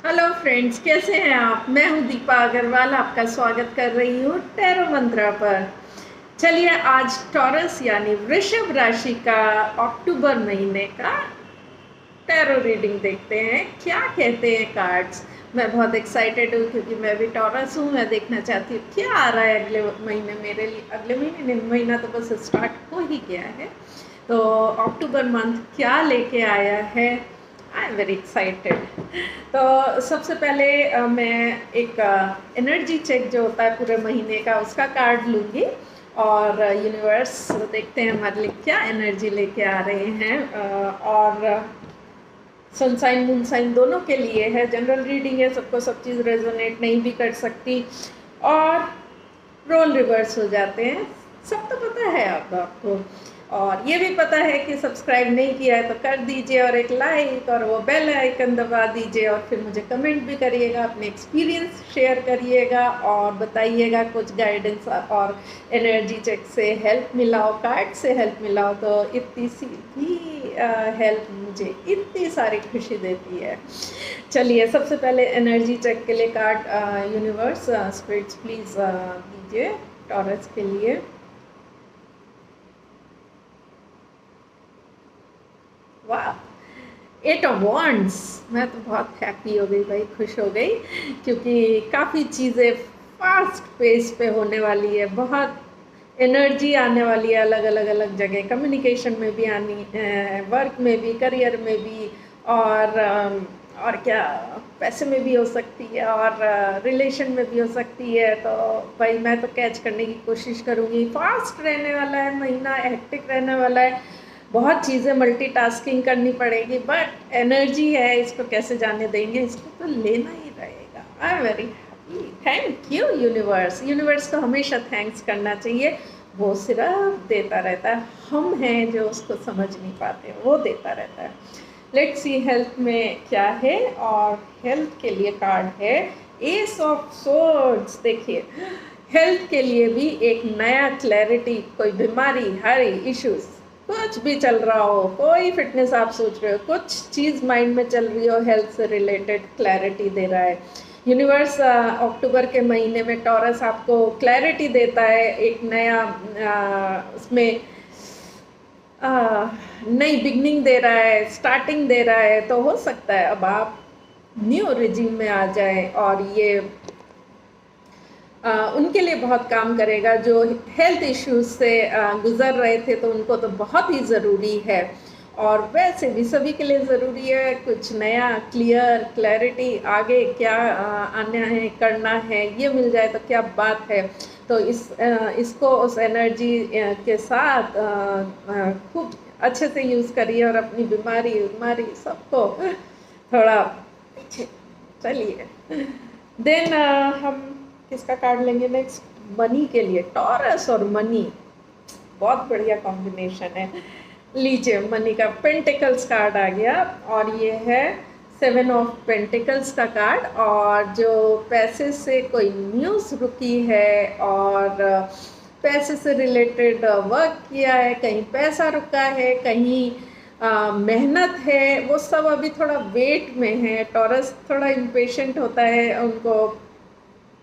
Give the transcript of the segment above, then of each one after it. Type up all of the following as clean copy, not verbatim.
Hello friends, कैसे हैं आप। मैं हूं दीपा अग्रवाल, आपका स्वागत कर रही हूं टैरो मंत्रा पर। चलिए आज टॉरस यानी वृषभ राशि का अक्टूबर महीने का टैरो रीडिंग देखते हैं। क्या कहते हैं कार्ड्स। मैं बहुत एक्साइटेड हूँ क्योंकि मैं भी टॉरस हूँ। मैं देखना चाहती हूँ क्या आ रहा है अगले महीने मेरे लिए। अगले महीने नहीं, महीना तो बस स्टार्ट हो ही गया है। तो अक्टूबर मंथ क्या लेके आया है। I am very excited. तो सबसे पहले मैं एक एनर्जी चेक जो होता है पूरे महीने का उसका कार्ड लूँगी और यूनिवर्स देखते हैं हमारे लिए क्या एनर्जी लेके आ रहे हैं। और सनसाइन मूनसाइन दोनों के लिए है। जनरल रीडिंग है, सबको सब चीज़ रेजोनेट नहीं भी कर सकती और रोल रिवर्स हो जाते हैं। सब तो पता है अब आपको, और ये भी पता है कि सब्सक्राइब नहीं किया है तो कर दीजिए और एक लाइक और वो बेल आइकन दबा दीजिए और फिर मुझे कमेंट भी करिएगा, अपने एक्सपीरियंस शेयर करिएगा और बताइएगा कुछ गाइडेंस और एनर्जी चेक से हेल्प मिला हो, कार्ड से हेल्प मिला हो तो इतनी सी भी हेल्प मुझे इतनी सारी खुशी देती है। चलिए सबसे पहले एनर्जी चेक के लिए कार्ड यूनिवर्स स्पिरिट्स प्लीज़ दीजिए टॉरस के लिए। वाह, 8 ऑफ वॉन्ड्स। मैं तो बहुत हैप्पी हो गई भाई, खुश हो गई क्योंकि काफ़ी चीज़ें फास्ट पेस पे होने वाली है। बहुत एनर्जी आने वाली है अलग अलग अलग जगह, कम्युनिकेशन में भी आनी है, वर्क में भी, करियर में भी और क्या, पैसे में भी हो सकती है और रिलेशन में भी हो सकती है। तो भाई मैं तो कैच करने की कोशिश करूँगी। फास्ट रहने वाला है महीना, हेक्टिक रहने वाला है, बहुत चीज़ें मल्टीटास्किंग करनी पड़ेगी, बट एनर्जी है, इसको कैसे जाने देंगे, इसको तो लेना ही रहेगा। I am very happy. Thank you universe. Universe को हमेशा थैंक्स करना चाहिए, वो सिर्फ देता रहता है, हम हैं जो उसको समझ नहीं पाते, वो देता रहता है। लेट्स सी हेल्थ में क्या है, और हेल्थ के लिए कार्ड है एस ऑफ सोर्ड्स। देखिए हेल्थ के लिए भी एक नया क्लैरिटी, कोई बीमारी, हरी इश्यूज, कुछ भी चल रहा हो, कोई फिटनेस आप सोच रहे हो, कुछ चीज़ माइंड में चल रही हो, हेल्थ से रिलेटेड क्लैरिटी दे रहा है यूनिवर्स। अक्टूबर के महीने में टॉरस आपको क्लैरिटी देता है, एक नया उसमें नई बिगनिंग दे रहा है, स्टार्टिंग दे रहा है। तो हो सकता है अब आप न्यू रिजीम में आ जाए और ये उनके लिए बहुत काम करेगा जो हेल्थ इश्यूज से गुज़र रहे थे, तो उनको तो बहुत ही ज़रूरी है। और वैसे भी सभी के लिए ज़रूरी है कुछ नया, क्लैरिटी, आगे क्या आना है, करना है, ये मिल जाए तो क्या बात है। तो इसको उस एनर्जी के साथ खूब अच्छे से यूज़ करिए और अपनी बीमारी सबको थोड़ा पीछे चलिए। देन हम किसका कार्ड लेंगे नेक्स्ट। मनी के लिए, टॉरस और मनी बहुत बढ़िया कॉम्बिनेशन है। लीजिए मनी का पेंटिकल्स कार्ड आ गया और ये है 7 ऑफ पेंटिकल्स का कार्ड। और जो पैसे से कोई न्यूज़ रुकी है और पैसे से रिलेटेड वर्क किया है, कहीं पैसा रुका है, कहीं मेहनत है, वो सब अभी थोड़ा वेट में है। टॉरस थोड़ा इम्पेशेंट होता है, उनको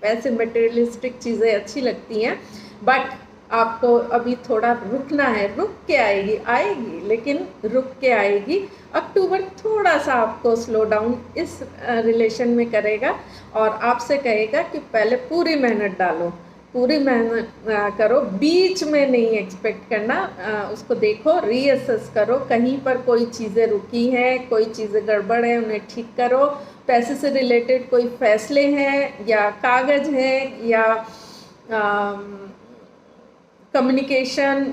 वैसे मटेरियलिस्टिक चीज़ें अच्छी लगती हैं, बट आपको अभी थोड़ा रुकना है, रुक के आएगी लेकिन रुक के आएगी। अक्टूबर थोड़ा सा आपको स्लो डाउन इस रिलेशन में करेगा और आपसे कहेगा कि पहले पूरी मेहनत डालो, पूरी मेहनत करो, बीच में नहीं एक्सपेक्ट करना। उसको देखो, रीअसेस करो, कहीं पर कोई चीज़ें रुकी हैं, कोई चीज़ें गड़बड़ है, उन्हें ठीक करो। पैसे से रिलेटेड कोई फैसले हैं या कागज़ हैं या कम्युनिकेशन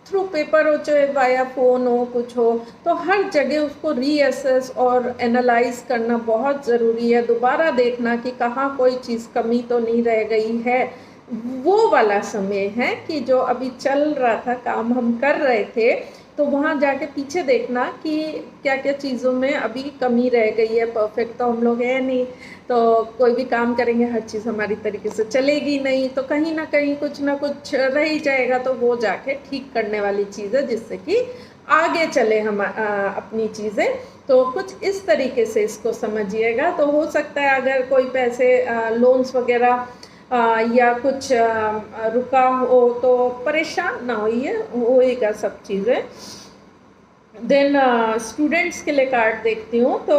थ्रू पेपर हो, चाहे वाया फ़ोन हो, कुछ हो, तो हर जगह उसको रीअसेस और एनालाइज करना बहुत ज़रूरी है। दोबारा देखना कि कहाँ कोई चीज़ कमी तो नहीं रह गई है। वो वाला समय है कि जो अभी चल रहा था, काम हम कर रहे थे, तो वहाँ जाके पीछे देखना कि क्या क्या चीज़ों में अभी कमी रह गई है। परफेक्ट तो हम लोग हैं नहीं, तो कोई भी काम करेंगे हर चीज़ हमारी तरीके से चलेगी नहीं, तो कहीं ना कहीं कुछ ना कुछ रह ही जाएगा। तो वो जाके ठीक करने वाली चीज़ है जिससे कि आगे चले हम अपनी चीज़ें। तो कुछ इस तरीके से इसको समझिएगा। तो हो सकता है अगर कोई पैसे लोन्स वगैरह या कुछ रुका हो तो परेशान ना होइए, होएगा सब चीज़ें। देन स्टूडेंट्स के लिए कार्ड देखती हूँ तो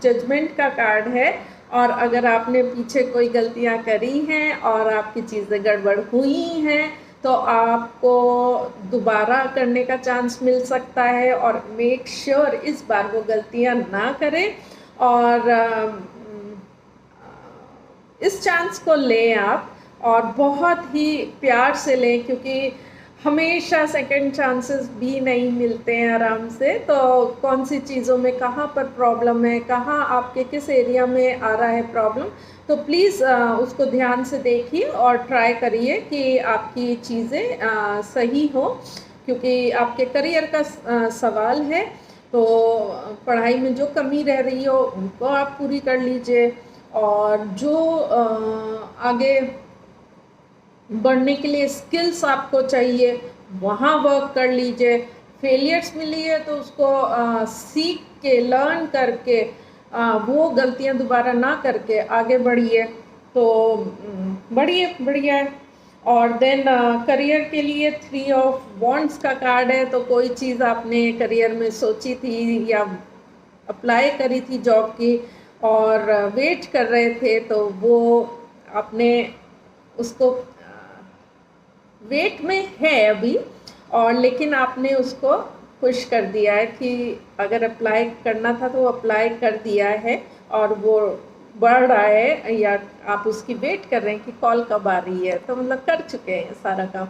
जजमेंट का कार्ड है, और अगर आपने पीछे कोई गलतियाँ करी हैं और आपकी चीज़ें गड़बड़ हुई हैं तो आपको दोबारा करने का चांस मिल सकता है, और मेक श्योर इस बार वो गलतियाँ ना करें, और इस चांस को लें आप, और बहुत ही प्यार से लें, क्योंकि हमेशा सेकंड चांसेस भी नहीं मिलते हैं आराम से। तो कौन सी चीज़ों में कहाँ पर प्रॉब्लम है, कहाँ आपके किस एरिया में आ रहा है प्रॉब्लम, तो प्लीज़ उसको ध्यान से देखिए और ट्राई करिए कि आपकी चीज़ें सही हो, क्योंकि आपके करियर का सवाल है। तो पढ़ाई में जो कमी रह रही हो उनको आप पूरी कर लीजिए, और जो आगे बढ़ने के लिए स्किल्स आपको चाहिए वहाँ वर्क कर लीजिए। फेलियर्स मिली है तो उसको सीख के, लर्न करके, वो गलतियाँ दोबारा ना करके आगे बढ़िए। तो बढ़िए, बढ़िया है। और देन करियर के लिए 3 ऑफ वॉन्ड्स का कार्ड है। तो कोई चीज़ आपने करियर में सोची थी या अप्लाई करी थी जॉब की और वेट कर रहे थे, तो वो आपने उसको वेट में है अभी, और लेकिन आपने उसको पुश कर दिया है कि अगर अप्लाई करना था तो अप्लाई कर दिया है, और वो बढ़ रहा है, या आप उसकी वेट कर रहे हैं कि कॉल कब आ रही है, तो मतलब कर चुके हैं सारा काम।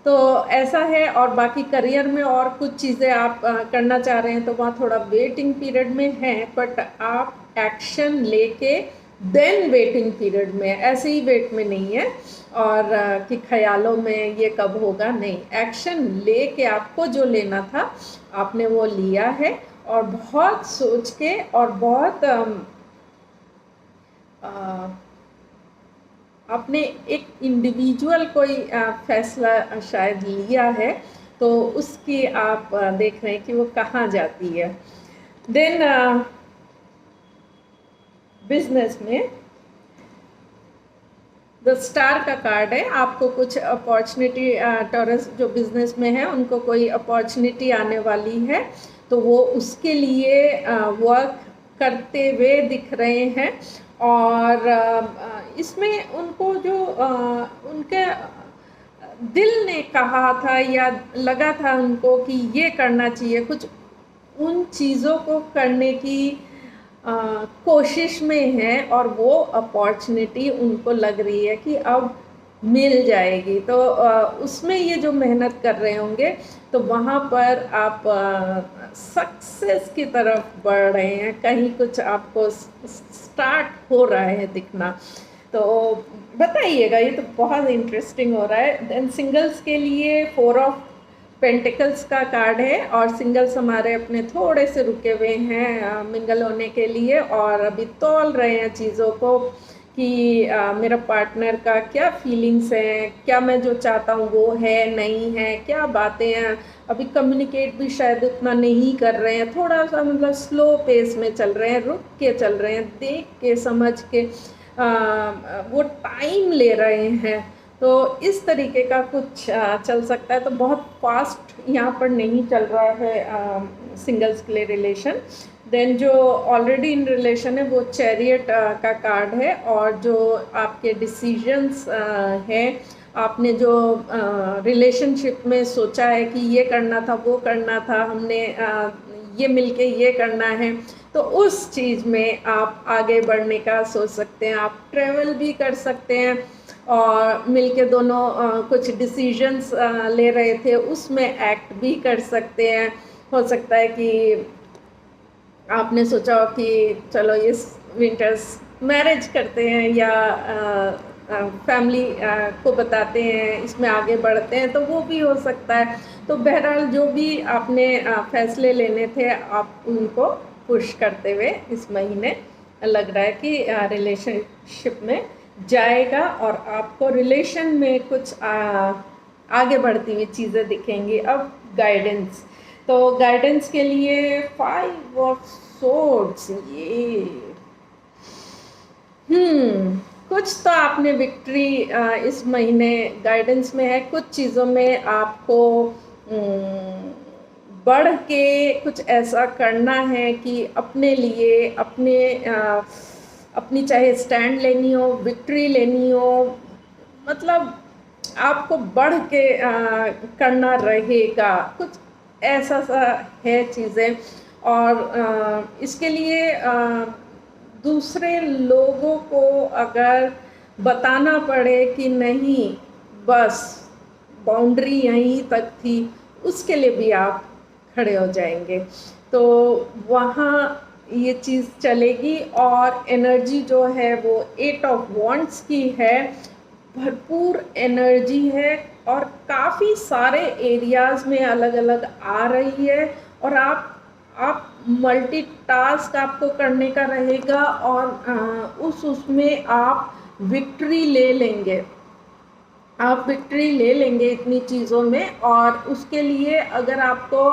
तो ऐसा है। और बाकी करियर में और कुछ चीज़ें आप करना चाह रहे हैं तो वहाँ थोड़ा वेटिंग पीरियड में है, बट आप एक्शन लेके देन वेटिंग पीरियड में, ऐसे ही वेट में नहीं है, और कि ख्यालों में ये कब होगा, नहीं, एक्शन लेके आपको जो लेना था आपने वो लिया है, और बहुत सोच के और बहुत आपने एक इंडिविजुअल कोई फैसला शायद लिया है, तो उसकी आप देख रहे हैं कि वो कहाँ जाती है। देन बिजनेस में द स्टार का कार्ड है। आपको कुछ अपॉर्चुनिटी, टॉरस जो बिजनेस में है उनको कोई अपॉर्चुनिटी आने वाली है, तो वो उसके लिए वर्क करते हुए दिख रहे हैं। और इसमें उनको जो उनके दिल ने कहा था या लगा था उनको कि ये करना चाहिए, कुछ उन चीज़ों को करने की कोशिश में है, और वो अपॉर्चुनिटी उनको लग रही है कि अब मिल जाएगी। तो उसमें ये जो मेहनत कर रहे होंगे तो वहाँ पर आप सक्सेस की तरफ बढ़ रहे हैं, कहीं कुछ आपको स्टार्ट हो रहा है दिखना। तो बताइएगा, ये तो बहुत इंटरेस्टिंग हो रहा है। देन सिंगल्स के लिए 4 ऑफ पेंटिकल्स का कार्ड है, और सिंगल्स हमारे अपने थोड़े से रुके हुए हैं मिंगल होने के लिए, और अभी तौल रहे हैं चीज़ों को कि मेरा पार्टनर का क्या फीलिंग्स हैं, क्या मैं जो चाहता हूँ वो है नहीं है, क्या बातें हैं। अभी कम्युनिकेट भी शायद उतना नहीं कर रहे हैं, थोड़ा सा मतलब स्लो पेस में चल रहे हैं, रुक के चल रहे हैं, देख के समझ के वो टाइम ले रहे हैं। तो इस तरीके का कुछ चल सकता है। तो बहुत फास्ट यहाँ पर नहीं चल रहा है सिंगल्स के लिए रिलेशन। देन जो ऑलरेडी इन रिलेशन है वो चैरियट का कार्ड है, और जो आपके डिसीजंस हैं, आपने जो रिलेशनशिप में सोचा है कि ये करना था, वो करना था, हमने ये मिलके ये करना है, तो उस चीज़ में आप आगे बढ़ने का सोच सकते हैं। आप ट्रैवल भी कर सकते हैं, और मिलके दोनों कुछ डिसीजंस ले रहे थे उसमें एक्ट भी कर सकते हैं। हो सकता है कि आपने सोचा हो कि चलो इस विंटर्स मैरिज करते हैं, या फैमिली को बताते हैं, इसमें आगे बढ़ते हैं, तो वो भी हो सकता है। तो बहरहाल जो भी आपने फैसले लेने थे आप उनको पुश करते हुए इस महीने लग रहा है कि रिलेशनशिप में जाएगा, और आपको रिलेशन में कुछ आगे बढ़ती हुई चीज़ें दिखेंगी। अब गाइडेंस, तो गाइडेंस के लिए 5 ऑफ सोर्ड्स, ये कुछ तो आपने विक्ट्री इस महीने गाइडेंस में है। कुछ चीज़ों में आपको बढ़ के कुछ ऐसा करना है कि अपने लिए अपनी चाहे स्टैंड लेनी हो, विक्ट्री लेनी हो, मतलब आपको बढ़ के करना रहेगा, कुछ ऐसा सा है चीज़ें। और इसके लिए दूसरे लोगों को अगर बताना पड़े कि नहीं बस बाउंड्री यहीं तक थी, उसके लिए भी आप खड़े हो जाएंगे, तो वहाँ ये चीज़ चलेगी। और एनर्जी जो है वो 8 ऑफ वॉन्ड्स की है, भरपूर एनर्जी है और काफ़ी सारे एरियाज़ में अलग अलग आ रही है। और आप मल्टीटास्क आपको करने का रहेगा और उसमें आप विक्ट्री ले लेंगे, आप विक्ट्री ले लेंगे इतनी चीज़ों में। और उसके लिए अगर आपको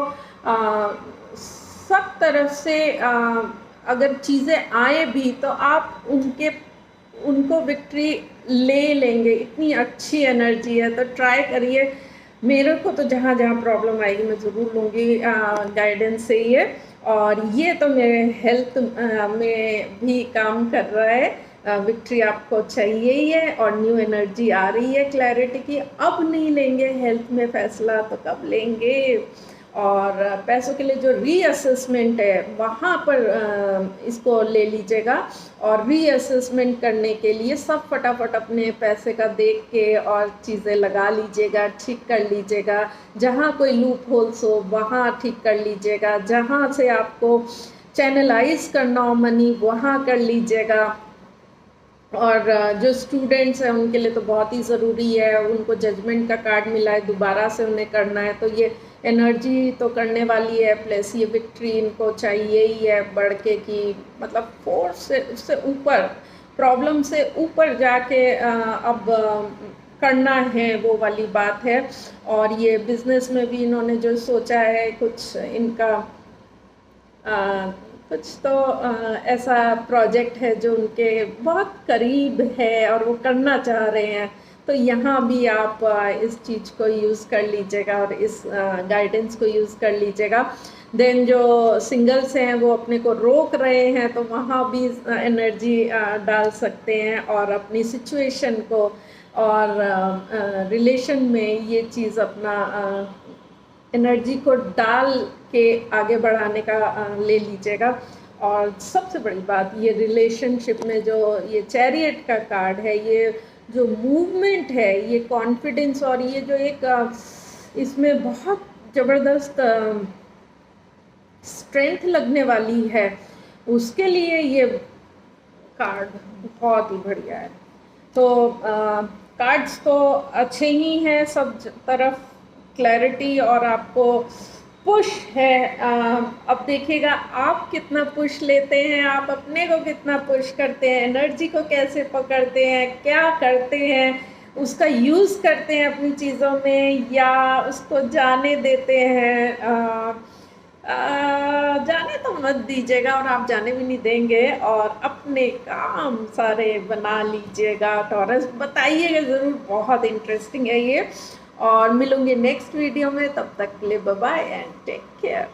सब तरफ से अगर चीज़ें आए भी तो आप उनको विक्ट्री ले लेंगे, इतनी अच्छी एनर्जी है। तो ट्राई करिए। मेरे को तो जहाँ जहाँ प्रॉब्लम आएगी मैं ज़रूर लूँगी गाइडेंस से ये। और ये तो मेरे हेल्थ में भी काम कर रहा है। विक्ट्री आपको चाहिए ही है और न्यू एनर्जी आ रही है क्लैरिटी की। अब नहीं लेंगे हेल्थ में फैसला तो कब लेंगे। और पैसों के लिए जो रीअसेसमेंट है वहाँ पर इसको ले लीजिएगा। और रीअसेसमेंट करने के लिए सब फटाफट अपने पैसे का देख के और चीज़ें लगा लीजिएगा, ठीक कर लीजिएगा। जहाँ कोई लूप होल्स हो वहाँ ठीक कर लीजिएगा, जहाँ से आपको चैनलाइज करना हो मनी वहाँ कर लीजिएगा। और जो स्टूडेंट्स हैं उनके लिए तो बहुत ही ज़रूरी है, उनको जजमेंट का कार्ड मिला है, दोबारा से उन्हें करना है, तो ये एनर्जी तो करने वाली है। प्लस ये विक्ट्री इनको चाहिए ही है बढ़ के, कि मतलब फोर्स से उससे ऊपर, प्रॉब्लम से ऊपर जाके अब करना है, वो वाली बात है। और ये बिज़नेस में भी इन्होंने जो सोचा है, कुछ इनका कुछ तो ऐसा प्रोजेक्ट है जो उनके बहुत करीब है और वो करना चाह रहे हैं। तो यहाँ भी आप इस चीज़ को यूज़ कर लीजिएगा और इस गाइडेंस को यूज़ कर लीजिएगा। देन जो सिंगल्स हैं वो अपने को रोक रहे हैं, तो वहाँ भी एनर्जी डाल सकते हैं और अपनी सिचुएशन को और रिलेशन में ये चीज़ अपना एनर्जी को डाल के आगे बढ़ाने का ले लीजिएगा। और सबसे बड़ी बात, ये रिलेशनशिप में जो ये चैरियट का कार्ड है, ये जो मूवमेंट है, ये कॉन्फिडेंस और ये जो एक इसमें बहुत ज़बरदस्त स्ट्रेंथ लगने वाली है, उसके लिए ये कार्ड बहुत ही बढ़िया है। तो कार्ड्स तो अच्छे ही हैं सब तरफ, क्लैरिटी और आपको पुश है। अब देखिएगा आप कितना पुश लेते हैं, आप अपने को कितना पुश करते हैं, एनर्जी को कैसे पकड़ते हैं, क्या करते हैं, उसका यूज़ करते हैं अपनी चीज़ों में या उसको जाने देते हैं। जाने तो मत दीजिएगा और आप जाने भी नहीं देंगे और अपने काम सारे बना लीजिएगा। टॉरस बताइएगा ज़रूर, बहुत इंटरेस्टिंग है ये। और मिलूंगी नेक्स्ट वीडियो में, तब तक के लिए bye bye and take care.